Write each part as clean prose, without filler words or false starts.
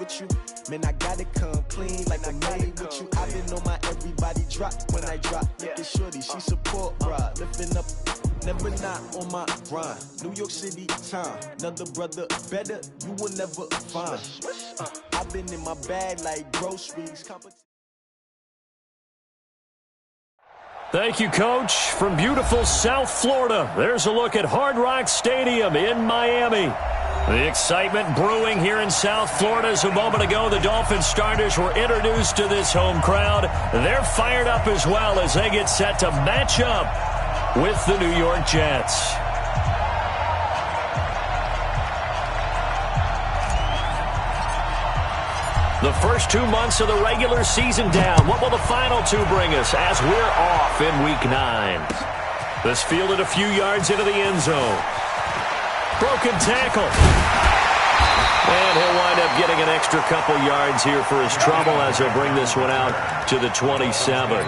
with you. Man, I gotta come clean like I made with you. I've been on my everybody drop when I drop. Look at shorty, she support, bruh. Lifting up, never not on my grind. New York City time, another brother better, you will never find. I've been in my bag like groceries. Thank you, Coach. From beautiful South Florida, there's a look at Hard Rock Stadium in Miami. The excitement brewing here in South Florida as a moment ago the Dolphins starters were introduced to this home crowd. They're fired up as well as they get set to match up with the New York Jets. The first 2 months of the regular season down. What will the final two bring us as we're off in Week 9? This fielded a few yards into the end zone. Broken tackle. And he'll wind up getting an extra couple yards here for his trouble as he'll bring this one out to the 27.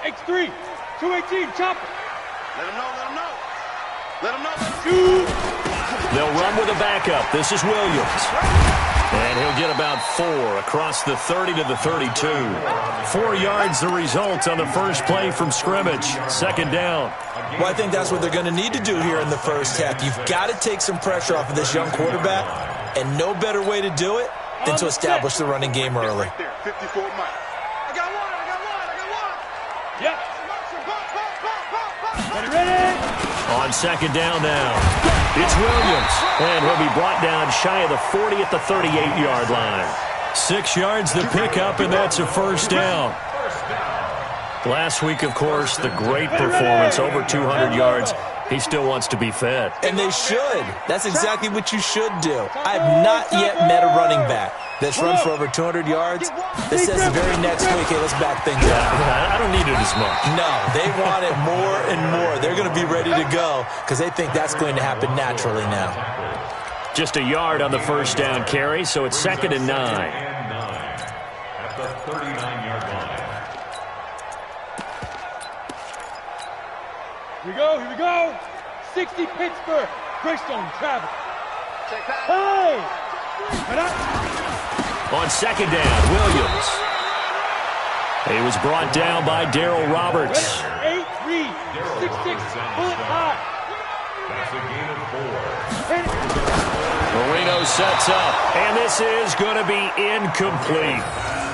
X3, 218, chopper. Let him know, let him know. Let him know. Shoot. They'll run with a backup. This is Williams. And he'll get about 4 across the 30 to the 32. 4 yards the result on the first play from scrimmage. Second down. Well, I think that's what they're going to need to do here in the first half. You've got to take some pressure off of this young quarterback, and no better way to do it than to establish the running game early. Right there, 54 Mike. I got one. Yep. Ready. On second down now, it's Williams. And he'll be brought down shy of the 40 at the 38-yard line. 6 yards the pickup, and that's a first down. Last week, of course, the great performance, over 200 yards. He still wants to be fed. And they should. That's exactly what you should do. I have not yet met a running back that's run for over 200 yards that says the very next week, hey, let's back things up. I don't need it as much. No, they want it more and more. They're going to be ready to go because they think that's going to happen naturally now. Just a yard on the first down carry, so it's 2nd and 9. At the 39-yard line. Here we go. 60 Pittsburgh. Greystone travel. Hey! On second down, Williams. He was brought down by Darryl Roberts. 8-3, 6-6, bullet high. That's a gain of 4. Marino sets up, and this is going to be incomplete.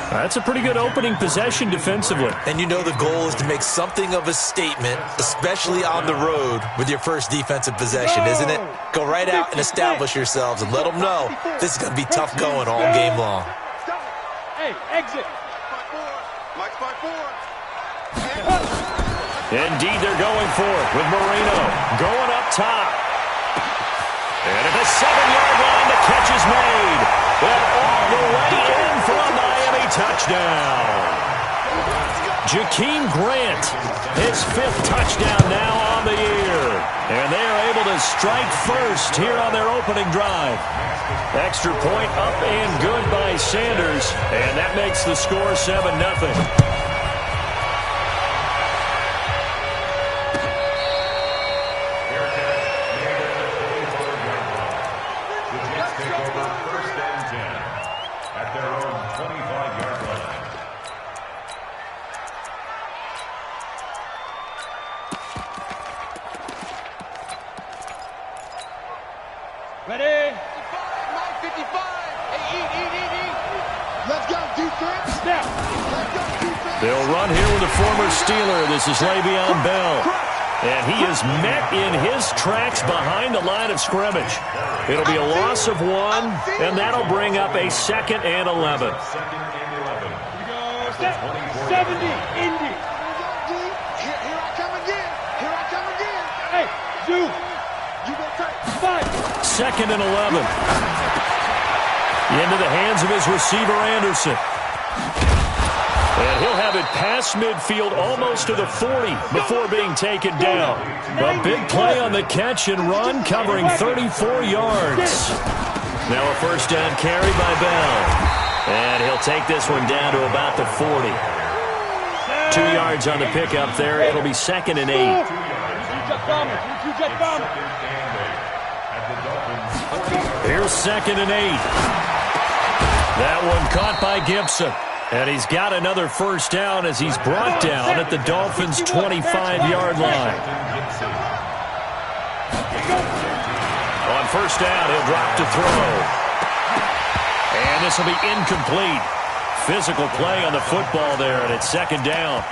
That's a pretty good opening possession defensively. And you know the goal is to make something of a statement, especially on the road with your first defensive possession, isn't it? Go right out and establish yourselves and let them know this is going to be tough going all game long. Hey, exit. Mike's by 4. Indeed, they're going for it with Marino going up top. And at the 7-yard line, the catch is made. And all the way in for a Miami touchdown. Jakeem Grant, his 5th touchdown now on the year. And they are able to strike first here on their opening drive. Extra point up and good by Sanders. And that makes the score 7-0. Ready? 55. Hey, eat. Let's go, defense. Snap. Let's go, defense. They'll run here with a former Steeler. This is Le'Veon Bell. And he is met in his tracks behind the line of scrimmage. It'll be a loss of 1, and that'll bring up a 2nd and 11. 70, Indy. Here I come again. Hey, Zoo. You go take 5. 2nd and 11. Into the hands of his receiver, Anderson. And he'll have it past midfield almost to the 40 before being taken down. A big play on the catch and run, covering 34 yards. Now a first down carry by Bell. And he'll take this one down to about the 40. 2 yards on the pickup there. It'll be 2nd and 8. Here's 2nd and 8. That one caught by Gibson. And he's got another first down as he's brought down at the Dolphins' 25-yard line. On first down, he'll drop to throw. And this will be incomplete. Physical play on the football there, and it's 2nd down.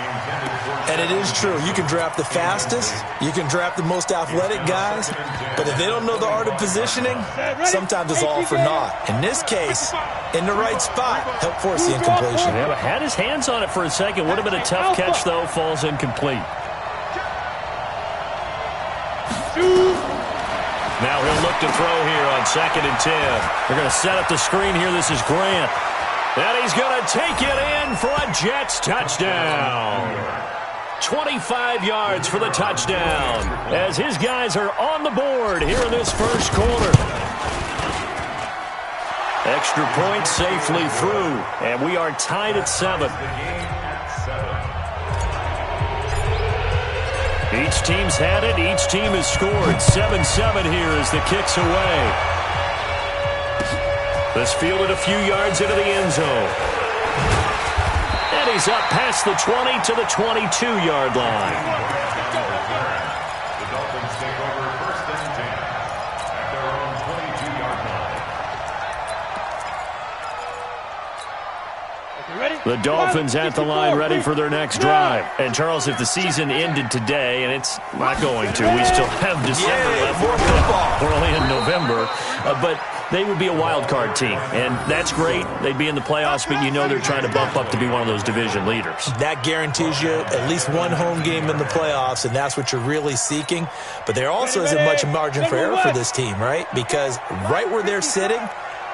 And it is true. You can draft the fastest. You can draft the most athletic guys. But if they don't know the art of positioning, sometimes it's all for naught. In this case, in the right spot, help force the incompletion. Yeah, but had his hands on it for a second. Would have been a tough catch, though. Falls incomplete. Now he'll look to throw here on 2nd and 10. They're going to set up the screen here. This is Grant. And he's going to take it in for a Jets touchdown. 25 yards for the touchdown as his guys are on the board here in this first quarter. Extra point safely through, and we are tied at 7. Each team's had it. Each team has scored. 7-7 here as the kick's away. This fielded a few yards into the end zone. And he's up past the 20 to the 22-yard line. The Dolphins take over 1st and 10 at their own 22-yard line. The Dolphins at the line ready for their next drive. And, Charles, if the season ended today, and it's not going to, we still have December left. We're only in November. But they would be a wild card team, and that's great. They'd be in the playoffs, but you know they're trying to bump up to be one of those division leaders. That guarantees you at least one home game in the playoffs, and that's what you're really seeking. But there also isn't much margin for error for this team, right? Because right where they're sitting,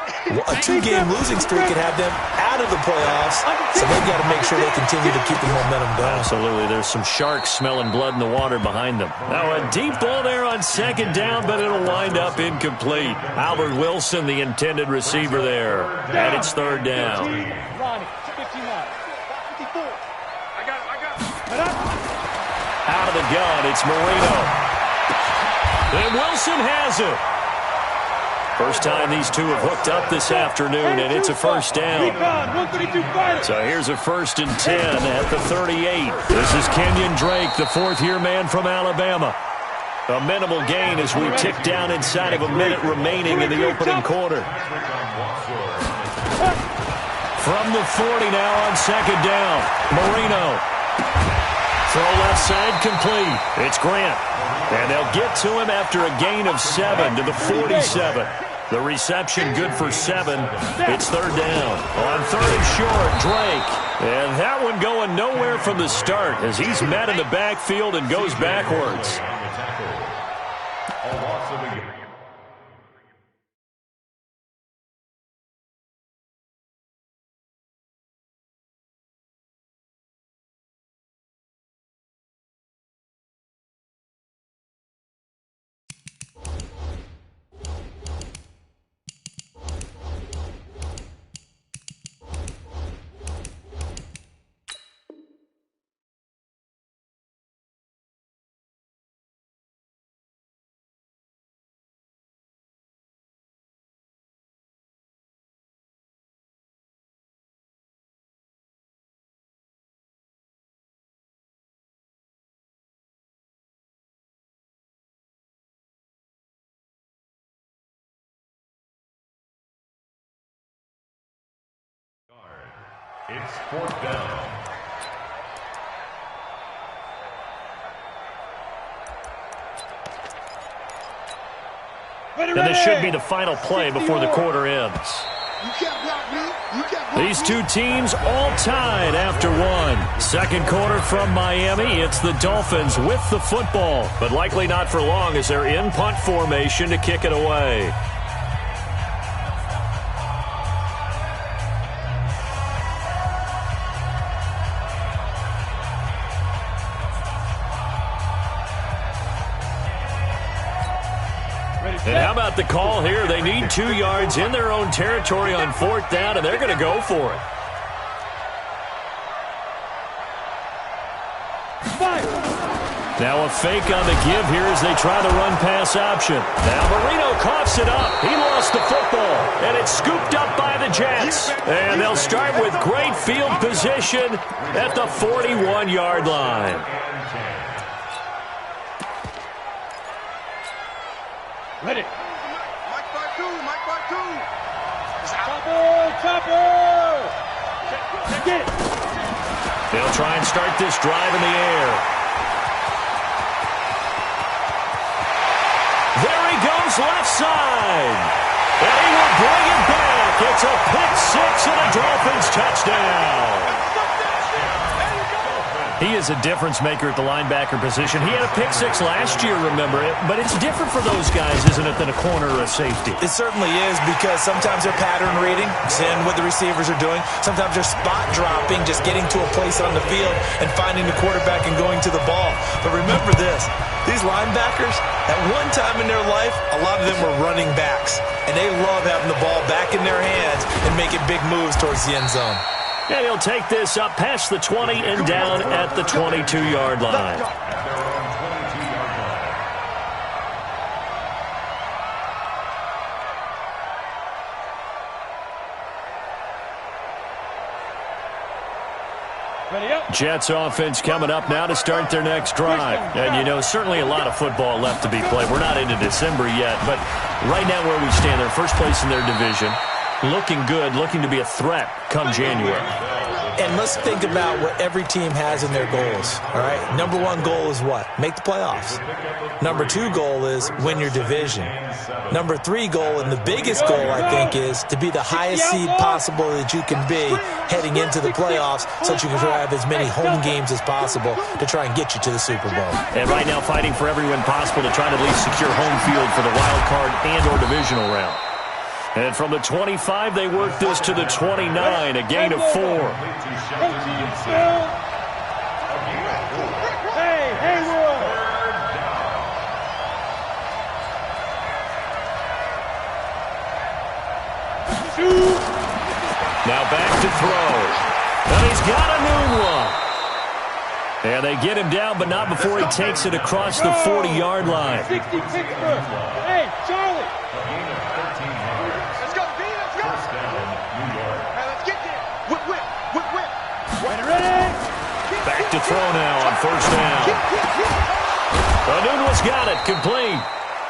a 2-game losing streak could have them out of the playoffs, so they've got to make sure they continue to keep the momentum going. Absolutely. There's some sharks smelling blood in the water behind them. Now a deep ball there on 2nd down, but it'll wind up incomplete. Albert Wilson, the intended receiver there. And it's 3rd down. Out of the gun, it's Marino. And Wilson has it. First time these two have hooked up this afternoon, and it's a first down. So here's a 1st and 10 at the 38. This is Kenyon Drake, the 4th-year man from Alabama. A minimal gain as we tick down inside of a minute remaining in the opening quarter. From the 40 now on 2nd down. Marino. Throw left side complete. It's Grant. And they'll get to him after a gain of 7 to the 47. The reception good for 7. It's 3rd down. On 3rd and short, Drake. And that one going nowhere from the start as he's met in the backfield and goes backwards. It's 4th down. And this should be the final play before the quarter ends. These two teams all tied after 1. 2nd quarter from Miami. It's the Dolphins with the football, but likely not for long as they're in punt formation to kick it away. And how about got the call here. They need 2 yards in their own territory on 4th down, and they're going to go for it. Now a fake on the give here as they try the run-pass option. Now Marino coughs it up. He lost the football, and it's scooped up by the Jets. And they'll start with great field position at the 41-yard line. Ready. Mike by two. Chopper. Get it. They'll try and start this drive in the air. There he goes left side. And he will bring it back. It's a pick-6 and a Dolphins touchdown. He is a difference maker at the linebacker position. He had a pick-6 last year, remember it. But it's different for those guys, isn't it, than a corner or a safety? It certainly is, because sometimes they're pattern reading, seeing what the receivers are doing. Sometimes they're spot dropping, just getting to a place on the field and finding the quarterback and going to the ball. But remember this, these linebackers, at one time in their life, a lot of them were running backs. And they love having the ball back in their hands and making big moves towards the end zone. And he'll take this up past the 20 and down at the 22-yard line. Jets offense coming up now to start their next drive. And, you know, certainly a lot of football left to be played. We're not into December yet, but right now where we stand, they're first place in their division. Looking good, looking to be a threat come January. And let's think about what every team has in their goals, all right? Number 1 goal is what? Make the playoffs. Number 2 goal is win your division. Number 3 goal, and the biggest goal, I think, is to be the highest seed possible that you can be heading into the playoffs so that you can have as many home games as possible to try and get you to the Super Bowl. And right now fighting for every win possible to try to at least secure home field for the wild card and or divisional round. And from the 25, they work this to the 29, a gain of 4. Hey, Haywood. Now back to throw. And he's got a new one. And they get him down, but not before he takes it across the 40-yard line. 60 Pittsburgh. Hey, Charlie. Back to throw now on first down. Anunwa's got it, complete.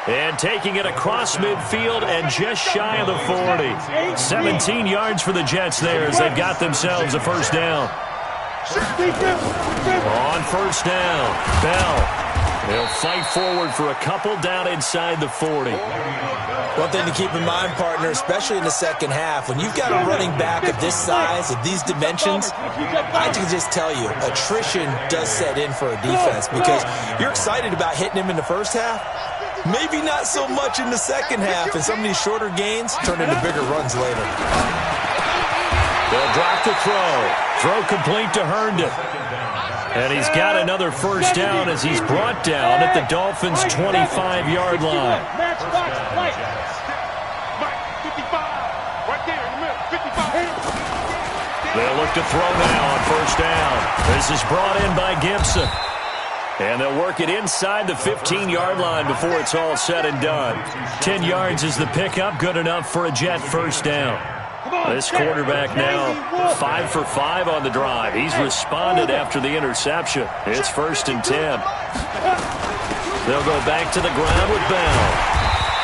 And taking it across midfield and just shy of the 40. 17 yards for the Jets there as they've got themselves a first down. On first down, Bell. They'll fight forward for a couple down inside the 40. One thing to keep in mind, partner, especially in the second half, when you've got a running back of this size, of these dimensions, I can just tell you, attrition does set in for a defense because you're excited about hitting him in the first half. Maybe not so much in the second half, and some of these shorter gains turn into bigger runs later. They'll drop the throw. Throw complete to Herndon. And he's got another first down as he's brought down at the Dolphins' 25-yard line. They'll look to throw now on first down. This is brought in by Gibson. And they'll work it inside the 15-yard line before it's all said and done. 10 yards is the pickup, good enough for a Jet first down. This quarterback now 5 for 5 on the drive. He's responded after the interception. It's 1st and 10. They'll go back to the ground with Bell.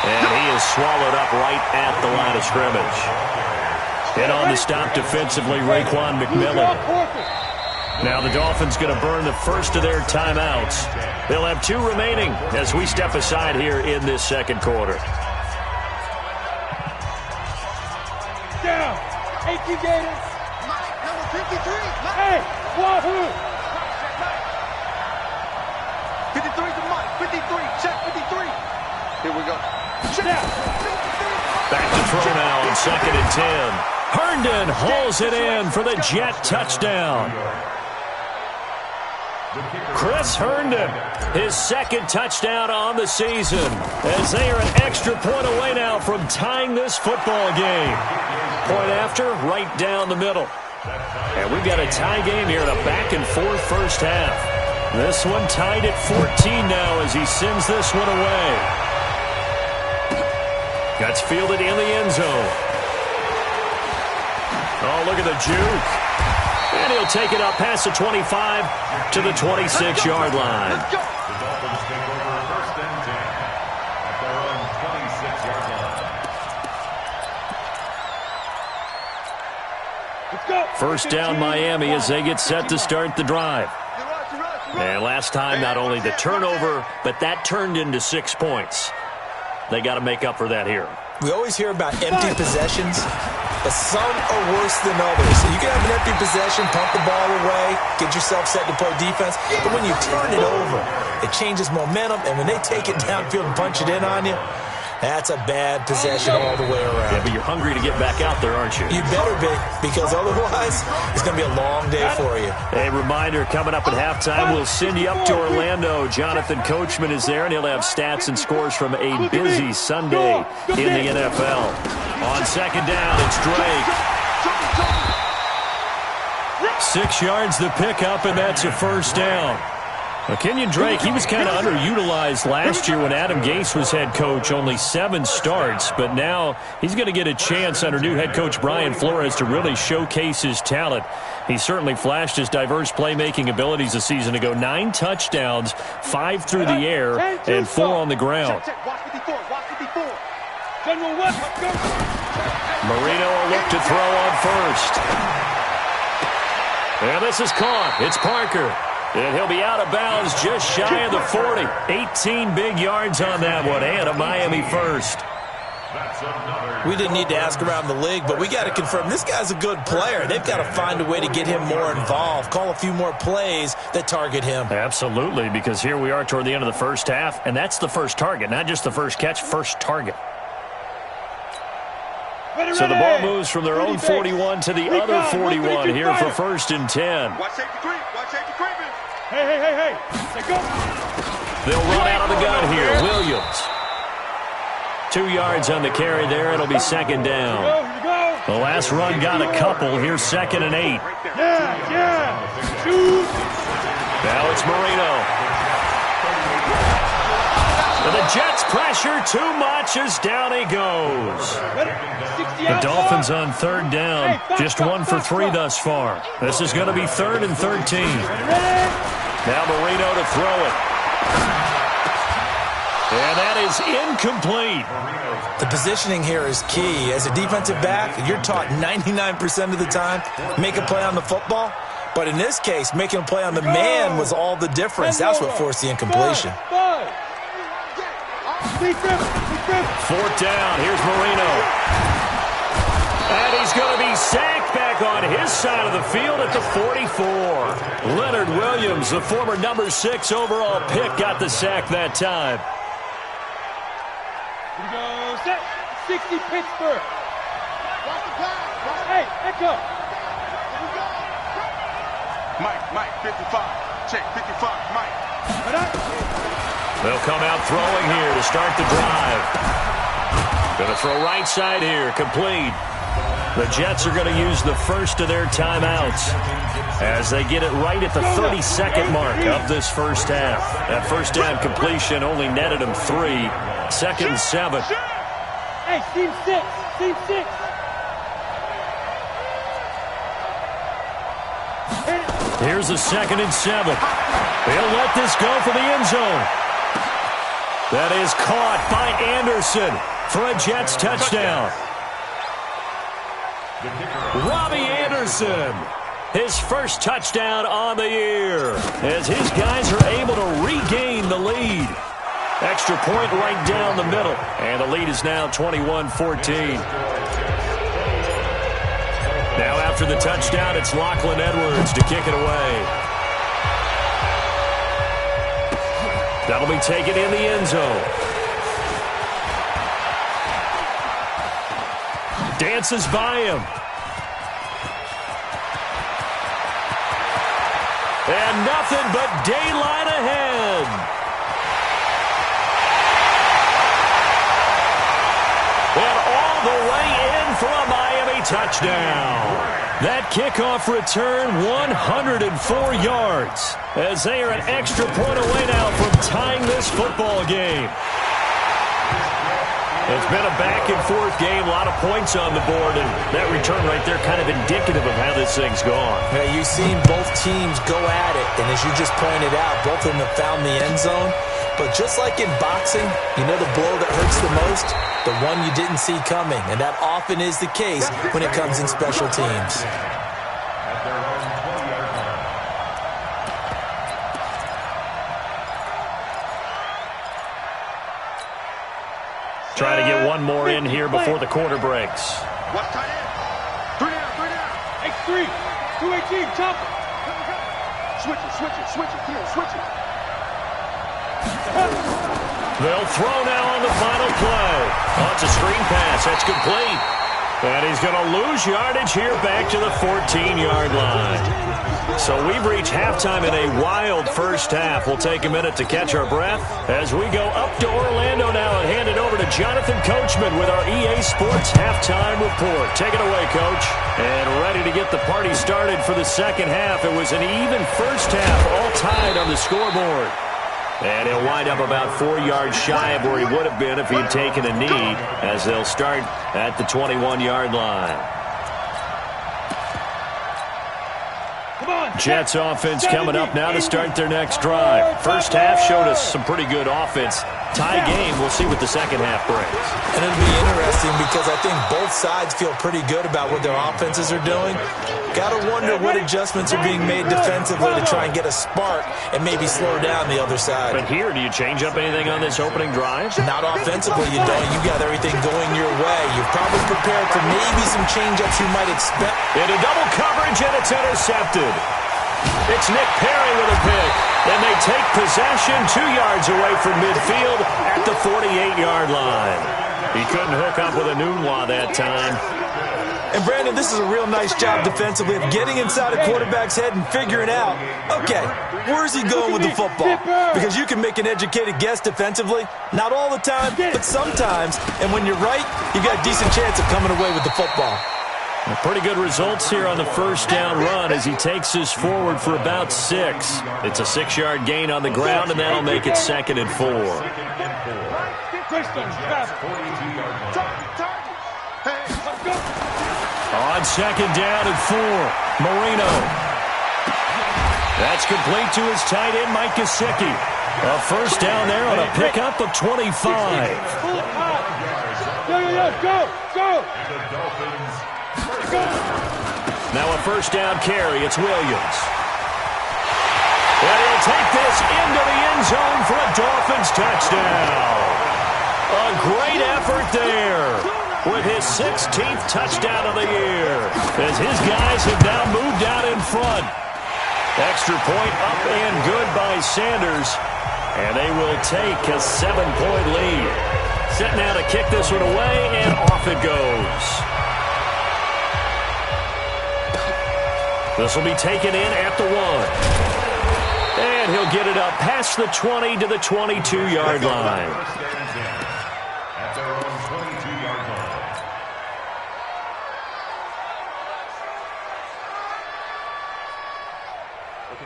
And he is swallowed up right at the line of scrimmage. And on the stop defensively, Raekwon McMillan. Now the Dolphins going to burn the first of their timeouts. They'll have 2 remaining as we step aside here in this second quarter. Down. 18 Gators. Number 53. Hey, Wahoo. 53 to Mike. 53. Check 53. Here we go. Check. Back to throw now on 2nd and 10. Herndon hauls it in for the Jet touchdown. Chris Herndon, his second touchdown on the season, as they are an extra point away now from tying this football game. Point after, right down the middle. And we've got a tie game here in a back-and-forth first half. This one tied at 14 now as he sends this one away. Gets fielded in the end zone. Oh, look at the juke. And he'll take it up past the 25 to the 26-yard line. The Dolphins take over first and 10 at their own 26-yard line. Let's go. First down Miami as they get set to start the drive. And last time, not only the turnover, but that turned into 6 points. They got to make up for that here. We always hear about empty possessions, but some are worse than others. So you can have an empty possession, pump the ball away, get yourself set to play defense, but when you turn it over, it changes momentum, and when they take it downfield and punch it in on you, that's a bad possession all the way around. Yeah, but you're hungry to get back out there, aren't you? You better be, because otherwise, it's going to be a long day for you. A reminder, coming up at halftime, we'll send you up to Orlando. Jonathan Coachman is there, and he'll have stats and scores from a busy Sunday in the NFL. On second down, it's Drake. 6 yards the pickup, and that's a first down. Well, Kenyon Drake, he was kind of underutilized last year when Adam Gase was head coach, only 7 starts, but now he's going to get a chance under new head coach Brian Flores to really showcase his talent. He certainly flashed his diverse playmaking abilities a season ago. 9 touchdowns, 5 through the air, and 4 on the ground. Marino will look to throw on first. And this is caught. It's Parker. And he'll be out of bounds just shy of the 40. 18 big yards on that one, and a Miami first. We didn't need to ask around the league, but we got to confirm this guy's a good player. They've got to find a way to get him more involved, call a few more plays that target him. Absolutely, because here we are toward the end of the first half, and that's the first target, not just the first catch, first target. So the ball moves from their own 41 to the other 41 here for first and 10. Watch safety creep. Watch safety creeping. Hey. Let's go. They'll run out of the gun here. Williams. 2 yards on the carry there. It'll be second down. Here we go. The last run got a couple. Here's second and 8. Yeah. Shoot. Now it's Marino. And the Jets pressure too much as down he goes. The Dolphins on third down. Just 1 for 3 thus far. This is going to be 3rd and 13. Now Marino to throw it. And that is incomplete. The positioning here is key. As a defensive back, you're taught 99% of the time, make a play on the football. But in this case, making a play on the man was all the difference. That's what forced the incompletion. 4th down. Here's Marino. And he's going to be sacked back on his side of the field at the 44. Leonard Williams, the former number 6 overall pick, got the sack that time. Here we go. Set. 60 Pittsburgh. Hey, echo. Mike, 55. Check, 55, Mike. They'll come out throwing here to start the drive. Going to throw right side here, complete. The Jets are going to use the first of their timeouts as they get it right at the 32nd mark of this first half. That first down completion only netted them 3. Second and 7. Hey, team 6. Team 6. Here's a 2nd and 7. They'll let this go for the end zone. That is caught by Anderson for a Jets touchdown. Robbie Anderson, his first touchdown on the year, as his guys are able to regain the lead. Extra point right down the middle, and the lead is now 21-14. Now after the touchdown, it's Lachlan Edwards to kick it away. That'll be taken in the end zone. Dances by him. And nothing but daylight ahead. And all the way in for a Miami touchdown. That kickoff return, 104 yards, as they are an extra point away now from tying this football game. It's been a back-and-forth game, a lot of points on the board, and that return right there kind of indicative of how this thing's gone. Yeah, you've seen both teams go at it, and as you just pointed out, both of them have found the end zone. But just like in boxing, you know the blow that hurts the most? The one you didn't see coming, and that often is the case when it comes in special teams. Try to get one more in here before the quarter breaks. What's tight end? 3 down. X3, 218, chop it. Switch it. Come on, switch it. They'll throw now on the final play. Oh, it's a screen pass. That's complete. And he's going to lose yardage here back to the 14-yard line. So we've reached halftime in a wild first half. We'll take a minute to catch our breath as we go up to Orlando now and hand it over to Jonathan Coachman with our EA Sports halftime report. Take it away, Coach. And ready to get the party started for the second half. It was an even first half, all tied on the scoreboard. And he'll wind up about 4 yards shy of where he would have been if he had taken a knee, as they'll start at the 21-yard line. Jets offense coming up now to start their next drive. First half showed us some pretty good offense. Tie game, we'll see what the second half brings. And it'll be interesting because I think both sides feel pretty good about what their offenses are doing. Got to wonder what adjustments are being made defensively to try and get a spark and maybe slow down the other side. But here, do you change up anything on this opening drive? Not offensively, you don't. You got everything going your way. You're probably prepared for maybe some change-ups you might expect. Into double coverage, and it's intercepted. It's Nick Perry with a pick. Then they take possession 2 yards away from midfield at the 48-yard line. He couldn't hook up with a Nunwa that time. And, Brandon, this is a real nice job defensively of getting inside a quarterback's head and figuring out, okay, where's he going with the football? Because you can make an educated guess defensively. Not all the time, but sometimes. And when you're right, you got a decent chance of coming away with the football. Pretty good results here on the first down run as he takes us forward for about 6. It's a 6-yard gain on the ground, and that'll make it 2nd and 4. On 2nd down and 4, Marino. That's complete to his tight end, Mike Gesicki. A first down there on a pickup of 25. Go! Now a first down carry. It's Williams. And he'll take this into the end zone for a Dolphins touchdown. A great effort there with his 16th touchdown of the year as his guys have now moved out in front. Extra point up and good by Sanders. And they will take a 7-point lead. Set now to kick this one away, and off it goes. This will be taken in at the 1. And he'll get it up past the 20 to the 22-yard line. At their own 22-yard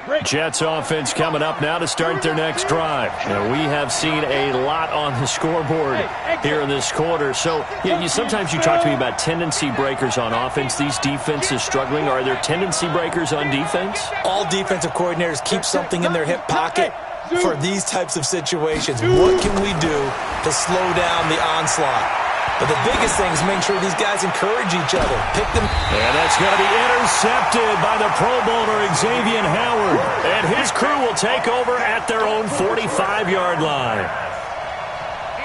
line. Jets offense coming up now to start their next drive. Now, we have seen a lot on the scoreboard here in this quarter. So sometimes you talk to me about tendency breakers on offense. These defenses struggling. Are there tendency breakers on defense? All defensive coordinators keep something in their hip pocket for these types of situations. What can we do to slow down the onslaught? But the biggest thing is make sure these guys encourage each other. Pick them. And that's going to be intercepted by the Pro Bowler Xavier Howard. And his crew will take over at their own 45-yard line.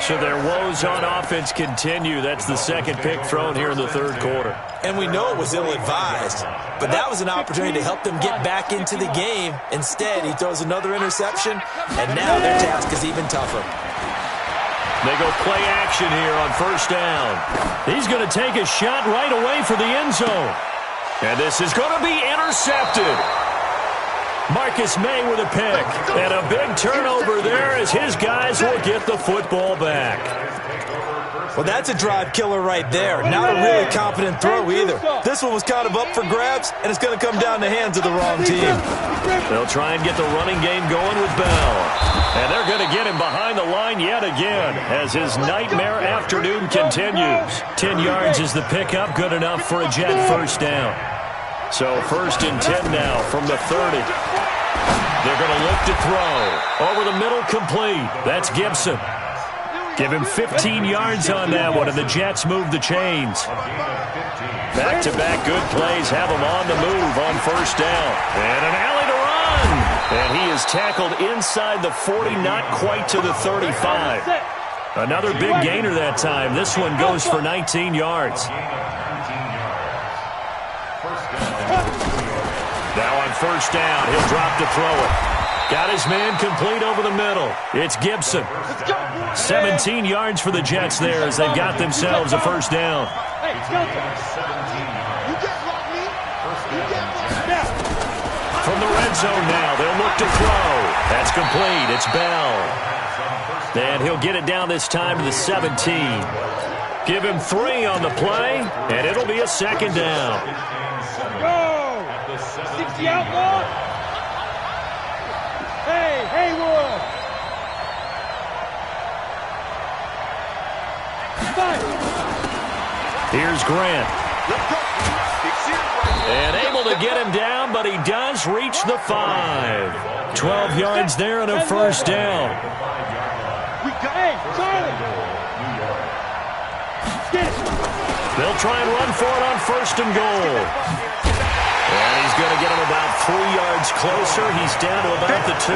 So their woes on offense continue. That's the second pick thrown here in the third quarter. And we know it was ill-advised, but that was an opportunity to help them get back into the game. Instead, he throws another interception, and now their task is even tougher. They go play action here on first down. He's going to take a shot right away for the end zone. And this is going to be intercepted. Marcus May with a pick. And a big turnover there as his guys will get the football back. Well, that's a drive killer right there. Not a really confident throw either. This one was kind of up for grabs, and it's going to come down the hands of the wrong team. They'll try and get the running game going with Bell. And they're going to get him behind the line yet again as his nightmare afternoon continues. 10 yards is the pickup, good enough for a Jet first down. So 1st and 10 now from the 30. They're going to look to throw. Over the middle, complete. That's Gibson. Give him 15 yards on that one, and the Jets move the chains. Back-to-back good plays have him on the move on 1st down. And an alley to run. And he is tackled inside the 40, not quite to the 35. Another big gainer that time. This one goes for 19 yards. Now on 1st down, he'll drop to throw it. Got his man complete over the middle. It's Gibson. 17 yards for the Jets there as they've got themselves a 1st down. From the red zone now, they'll look to throw. That's complete. It's Bell. And he'll get it down this time to the 17. Give him 3 on the play, and it'll be a 2nd down. Go! 60 outlaw! Hey, Haywood! Here's Grant. And able to get him down, but he does reach the 5. 12 yards there and a 1st down. Hey, Charlie! They'll try and run for it on 1st and goal. And he's going to get him about 3 yards closer. He's down to about the 2.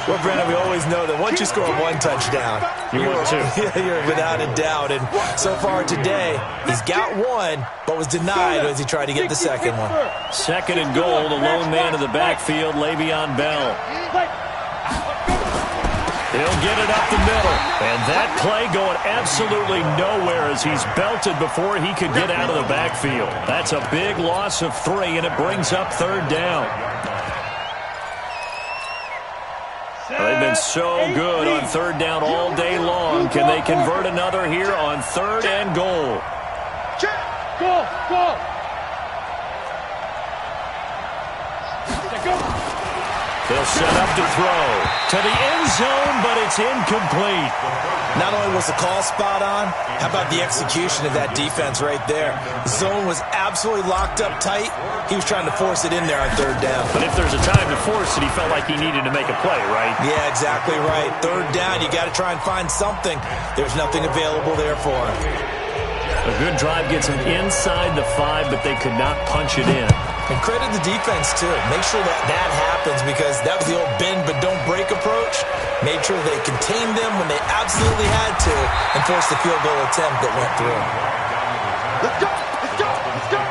Well, Brandon, we always know that once you score 1 touchdown, you're without a doubt. And so far today, he's got 1, but was denied as he tried to get the 2nd one. 2nd and goal, the lone man in the backfield, Le'Veon Bell. He'll get it up the middle. And that play going absolutely nowhere as he's belted before he could get out of the backfield. That's a big loss of 3, and it brings up 3rd down. Well, they've been so good on 3rd down all day long. Can they convert another here on 3rd and goal? Go! They'll set up to throw to the end zone, but it's incomplete. Not only was the call spot on, how about the execution of that defense right there? The zone was absolutely locked up tight. He was trying to force it in there on 3rd down. But if there's a time to force it, he felt like he needed to make a play, right? Yeah, exactly right. 3rd down, you got to try and find something. There's nothing available there for him. A good drive gets him inside the 5, but they could not punch it in. And credit the defense, too. Make sure that happens because that was the old bend but don't break approach. Made sure they contained them when they absolutely had to and forced the field goal attempt that went through. Let's go! Let's go! Let's go!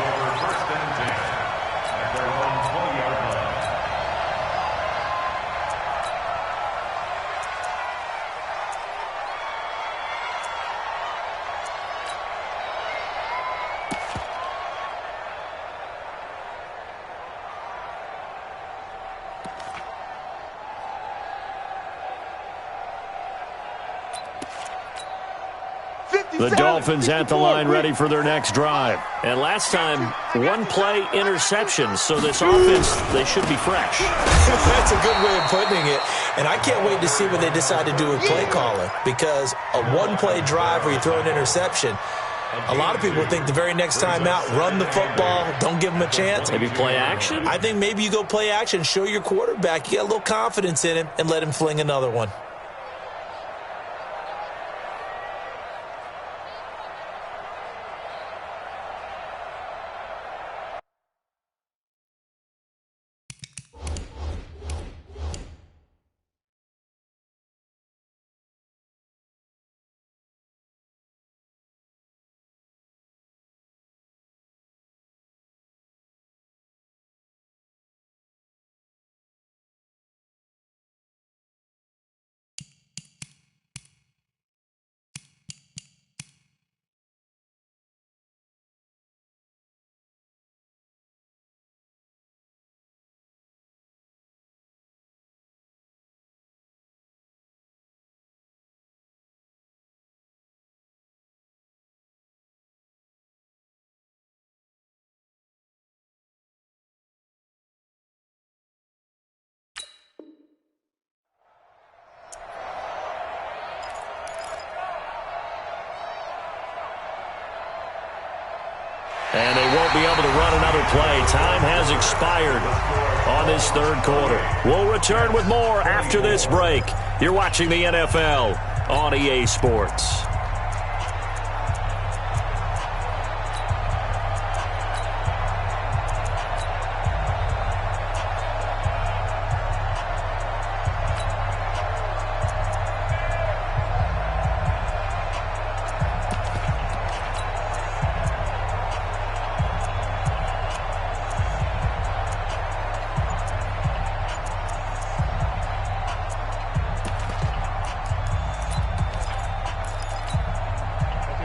The Dolphins at the line ready for their next drive. And last time, 1-play interception. So this offense, they should be fresh. That's a good way of putting it. And I can't wait to see what they decide to do with play calling. Because a 1-play drive where you throw an interception, a lot of people think the very next time out, run the football, don't give them a chance. Maybe play action? I think maybe you go play action, show your quarterback, you get a little confidence in him, and let him fling another one. And they won't be able to run another play. Time has expired on this third quarter. We'll return with more after this break. You're watching the NFL on EA Sports.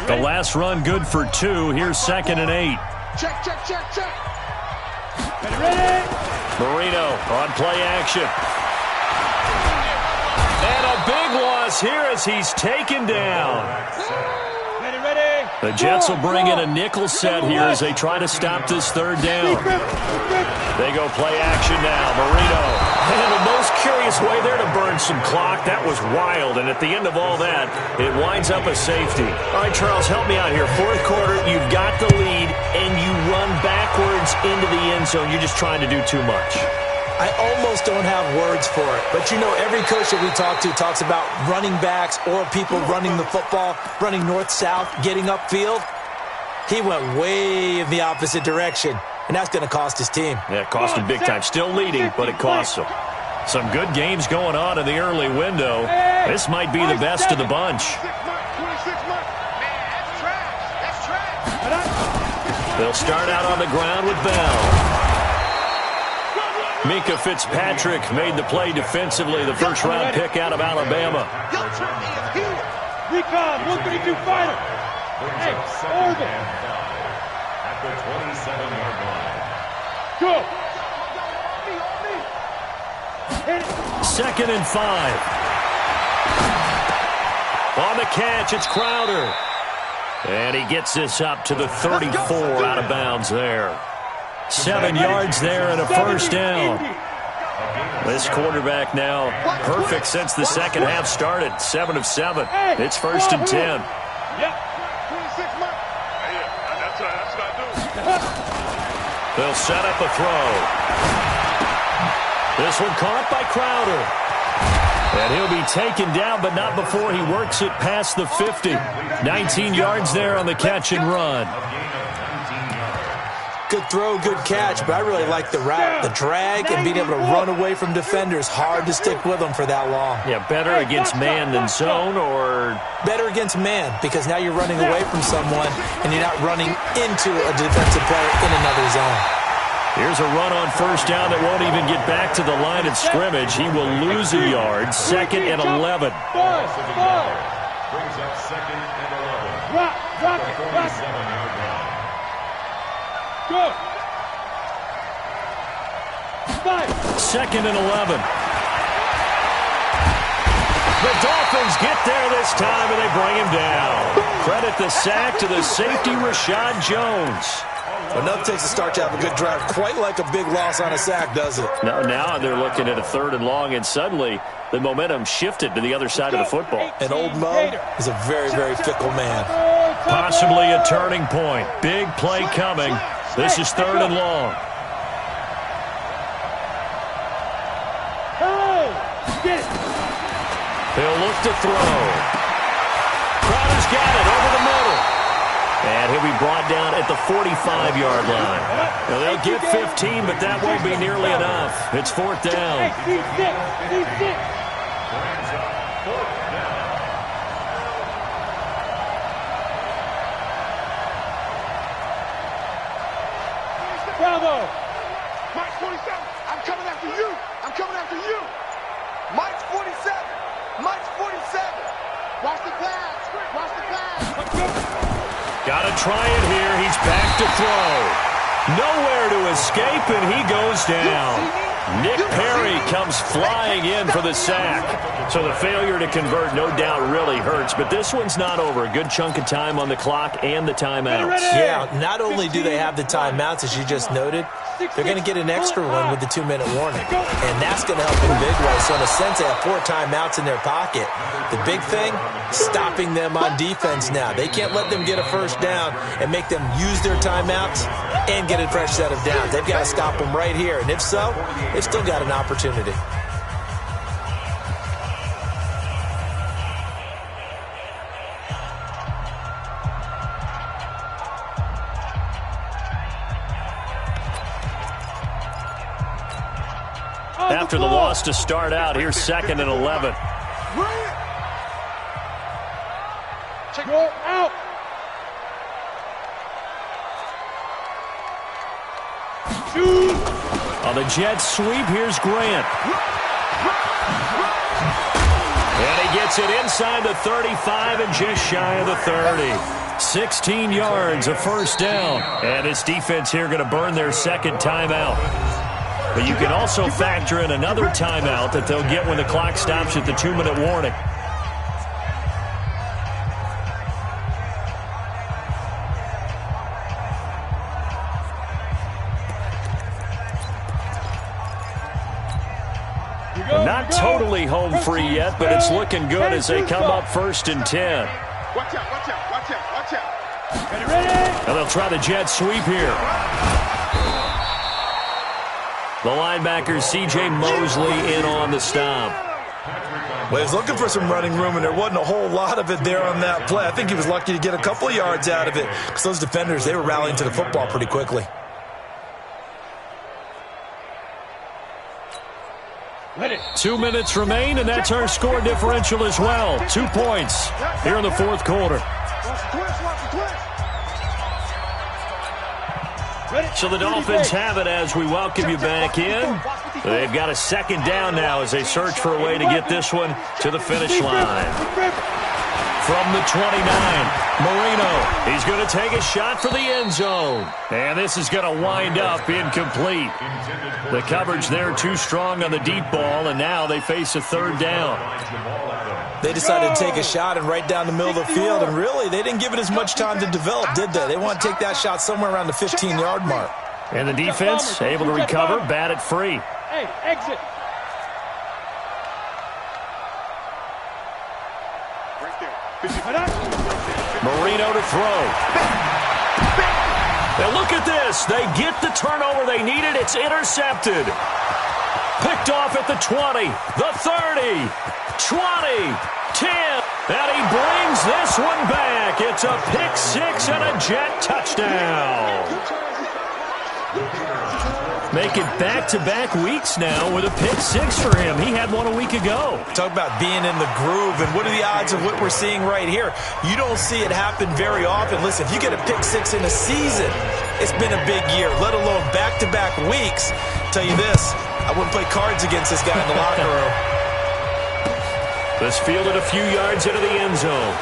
The last run good for 2. Here's 2nd and 8. Check. Ready? Marino on play action. And a big loss here as he's taken down. Ready. The Jets will bring in a nickel set here as they try to stop this third down. They go play action now. Marino. And the most curious way there to burn some clock. That was wild. And at the end of all that, it winds up a safety. All right, Charles, help me out here. Fourth quarter, you've got the lead, and you run backwards into the end zone. You're just trying to do too much. I almost don't have words for it. But, you know, every coach that we talk to talks about running backs or people running the football, running north-south, getting upfield. He went way in the opposite direction, and that's going to cost his team. Yeah, it cost him big time. Still leading, but it costs him. Some good games going on in the early window. This might be the best of the bunch. They'll start out on the ground with Bell. Minka Fitzpatrick made the play defensively, the first-round pick out of Alabama. Recon, 132 fighter. Hey, Oregon. At the 27-yard line. Go. 2nd and 5. On the catch, it's Crowder. And he gets this up to the 34 out of bounds there. 7 yards there and a first down. This quarterback now perfect since the second half started. 7 of 7. It's 1st and 10. They'll set up a throw. This one caught by Crowder. And he'll be taken down, but not before he works it past the 50. 19 yards there on the catch and run. Good throw, good catch, but I really like the route, the drag, and being able to run away from defenders. Hard to stick with them for that long. Yeah, better against man than zone, or? Better against man, because now you're running away from someone, and you're not running into a defensive player in another zone. Here's a run on first down that won't even get back to the line of scrimmage. He will lose a yard. 2nd and 11. Brings up 2nd and 11. Rock it. 47-yard line. Go. 2nd and 11. The Dolphins get there this time, and they bring him down. Credit the sack to the safety, Rashad Jones. Enough takes to start to have a good drive. Quite like a big loss on a sack, does it? Now they're looking at a 3rd and long, and suddenly the momentum shifted to the other side of the football. And old Mo is a very, very fickle man. Possibly a turning point. Big play coming. This is 3rd and long. He'll look to throw. Crowder's got it over the middle. And he'll be brought down at the 45-yard line. Now, they'll get 15, but that won't be nearly enough. It's 4th down. Bravo. Mike 47, I'm coming after you. I'm coming after you. Mike 47. Mike 47. Watch the pass. Watch the pass. Got to try it here. He's back to throw. Nowhere to escape, and he goes down. Nick Perry comes flying in for the sack. So the failure to convert no doubt really hurts, but this one's not over. A good chunk of time on the clock and the timeouts. Yeah, not only do they have the timeouts, as you just noted, they're going to get an extra one with the 2-minute warning. And that's going to help in a big way. So in a sense, they have 4 timeouts in their pocket. The big thing, stopping them on defense now. They can't let them get a first down and make them use their timeouts and get a fresh set of downs. They've got to stop them right here. And if so, they've still got an opportunity. After the loss to start out, here's 2nd and 11. Go out. On the jet sweep, here's Grant. And he gets it inside the 35 and just shy of the 30. 16 yards, a first down. And this defense here going to burn their second timeout. But you can also factor in another timeout that they'll get when the clock stops at the 2-minute warning. Not totally home free yet, but it's looking good as they come up 1st and 10. Watch out, watch out, watch out, watch out. Ready? And they'll try the jet sweep here. The linebacker, C.J. Mosley, in on the stop. Well, he was looking for some running room, and there wasn't a whole lot of it there on that play. I think he was lucky to get a couple of yards out of it because those defenders, they were rallying to the football pretty quickly. Ready. 2 minutes remain, and that's our score differential as well. 2 points here in the 4th quarter. Watch the twist, watch the twist. So the Dolphins have it as we welcome you back in. They've got a 2nd down now as they search for a way to get this one to the finish line. From the 29, Marino. He's going to take a shot for the end zone. And this is going to wind up incomplete. The coverage there too strong on the deep ball, and now they face a 3rd down. They decided to take a shot and right down the middle of the field, and really, they didn't give it as much time to develop, did they? They want to take that shot somewhere around the 15-yard mark. And the defense able to recover, bat it free. Hey, exit. Marino to throw. Now look at this. They get the turnover they needed. It's intercepted. Picked off at the 20, the 30, 20, 10. And he brings this one back. It's a pick 6 and a jet touchdown. Make it back-to-back weeks now with a pick 6 for him. He had one a week ago. Talk about being in the groove, and what are the odds of what we're seeing right here? You don't see it happen very often. Listen, if you get a pick 6 in a season, it's been a big year, let alone back-to-back weeks. Tell you this, I wouldn't play cards against this guy in the locker room. This fielded a few yards into the end zone.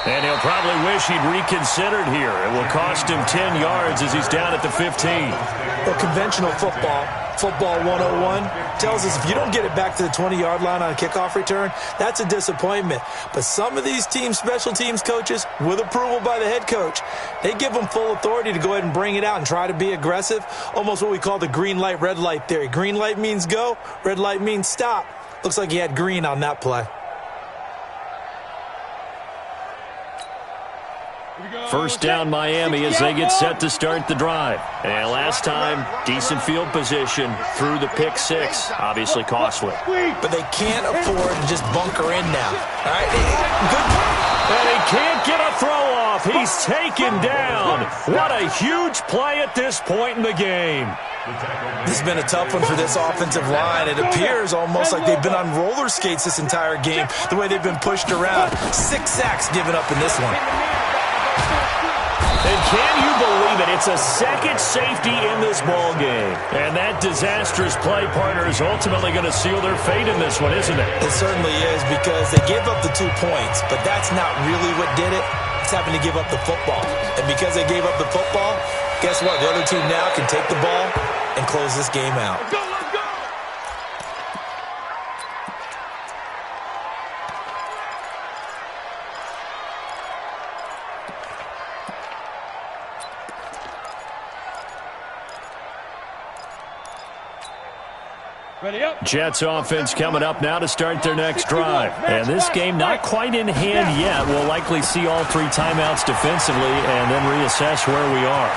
And he'll probably wish he'd reconsidered here. It will cost him 10 yards as he's down at the 15. Well, conventional football 101, tells us if you don't get it back to the 20-yard line on a kickoff return, that's a disappointment. But some of these special teams coaches, with approval by the head coach, they give them full authority to go ahead and bring it out and try to be aggressive, almost what we call the green light, red light theory. Green light means go, red light means stop. Looks like he had green on that play. First down Miami as they get set to start the drive. And last time, decent field position through the pick 6. Obviously costly. But they can't afford to just bunker in now. All right? Good. And he can't get a throw off. He's taken down. What a huge play at this point in the game. This has been a tough one for this offensive line. It appears almost like they've been on roller skates this entire game, the way they've been pushed around. 6 sacks given up in this one. And can you believe it? It's a second safety in this ball game. And that disastrous play partner is ultimately going to seal their fate in this one, isn't it? It certainly is, because they gave up the 2 points, but that's not really what did it. Giants having to give up the football. And because they gave up the football, guess what? The other team now can take the ball and close this game out. Let's go, let's go! Ready up. Jets offense coming up now to start their next drive. And this game not quite in hand yet. We'll likely see all 3 timeouts defensively and then reassess where we are.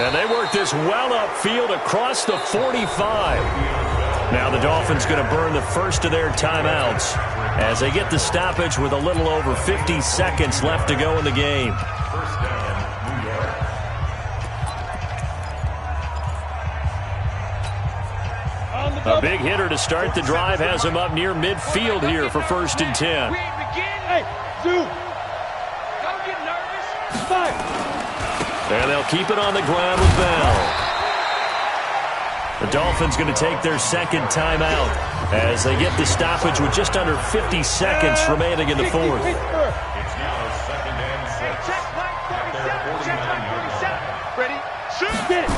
And they work this well upfield across the 45. Now the Dolphins going to burn the first of their timeouts as they get the stoppage with a little over 50 seconds left to go in the game. First down, New York. A big hitter to start the drive has him up near midfield here for 1st and 10. Hey, Zoo. Don't get nervous. Fight. And they'll keep it on the ground with Bell. The Dolphins going to take their second timeout as they get the stoppage with just under 50 seconds remaining in the 4th. It's now 2nd and 6. Check line 47. Check line 47. Ready? Shoot. Get it.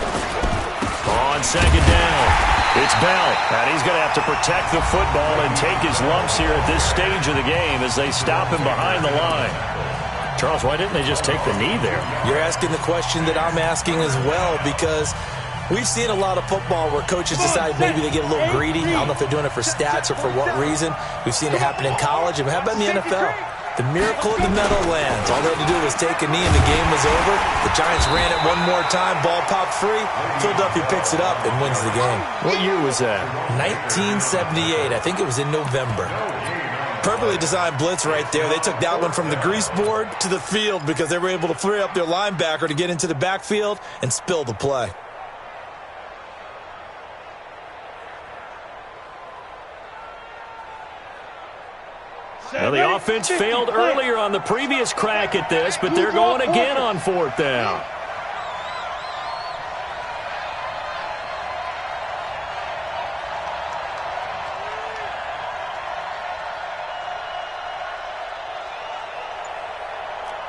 On 2nd down, it's Bell. And he's going to have to protect the football and take his lumps here at this stage of the game as they stop him behind the line. Charles, why didn't they just take the knee there? You're asking the question that I'm asking as well, because we've seen a lot of football where coaches decide maybe they get a little greedy. I don't know if they're doing it for stats or for what reason. We've seen it happen in college, and how about in the NFL? The miracle of the Meadowlands. All they had to do was take a knee and the game was over. The Giants ran it one more time. Ball popped free. Philadelphia picks it up and wins the game. What year was that? 1978. I think it was in November. Perfectly designed blitz right there. They took that one from the grease board to the field because they were able to free up their linebacker to get into the backfield and spill the play. Well, the offense failed earlier on the previous crack at this, but they're going again on 4th down.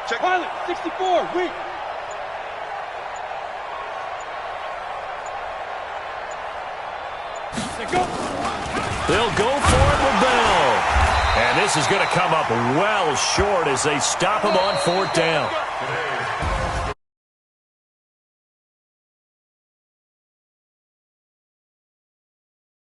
Check. Pilot, 64, weak. Go. They'll go for it with Bell. And this is going to come up well short as they stop him on 4th down.